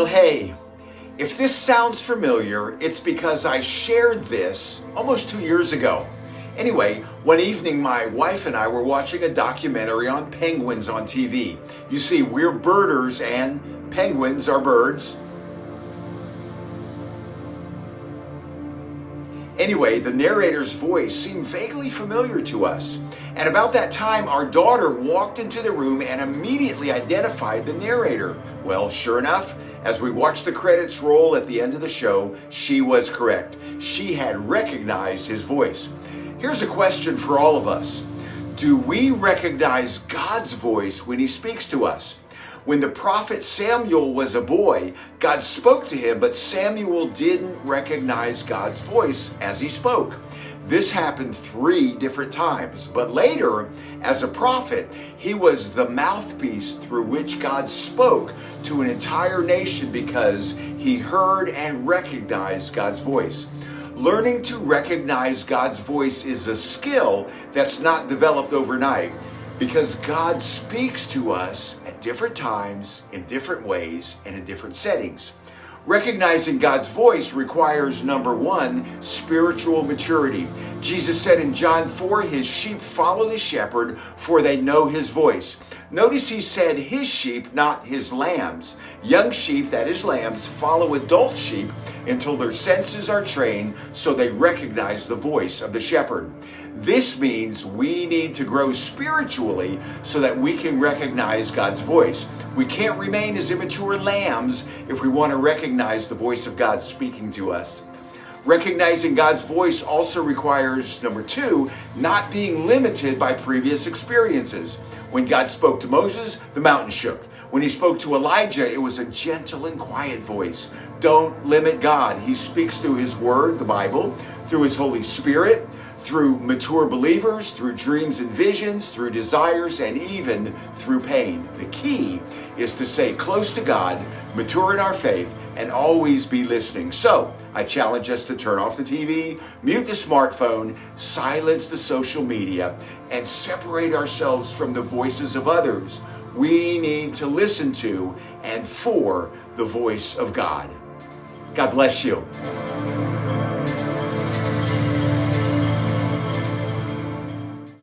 Well, hey, if this sounds familiar, it's because I shared this almost 2 years ago. Anyway, one evening my wife and I were watching a documentary on penguins on TV. You see, we're birders and penguins are birds. Anyway, the narrator's voice seemed vaguely familiar to us. And about that time, our daughter walked into the room and immediately identified the narrator. Well, sure enough, as we watched the credits roll at the end of the show, she was correct. She had recognized his voice. Here's a question for all of us. Do we recognize God's voice when he speaks to us? When the prophet Samuel was a boy, God spoke to him, but Samuel didn't recognize God's voice as he spoke. This happened 3 different times, but later, as a prophet, he was the mouthpiece through which God spoke to an entire nation because he heard and recognized God's voice. Learning to recognize God's voice is a skill that's not developed overnight, because God speaks to us at different times, in different ways, and in different settings. Recognizing God's voice requires, number 1, spiritual maturity. Jesus said in John 4, his sheep follow the shepherd, for they know his voice. Notice he said his sheep, not his lambs. Young sheep, that is lambs, follow adult sheep until their senses are trained so they recognize the voice of the shepherd. This means we need to grow spiritually so that we can recognize God's voice. We can't remain as immature lambs if we want to recognize the voice of God speaking to us. Recognizing God's voice also requires, number 2, not being limited by previous experiences. When God spoke to Moses, the mountain shook. When he spoke to Elijah, it was a gentle and quiet voice. Don't limit God. He speaks through his word, the Bible, through his Holy Spirit, through mature believers, through dreams and visions, through desires, and even through pain. The key is to stay close to God, mature in our faith, and always be listening. So, I challenge us to turn off the TV, mute the smartphone, silence the social media, and separate ourselves from the voices of others. We need to listen to and for the voice of God. God bless you.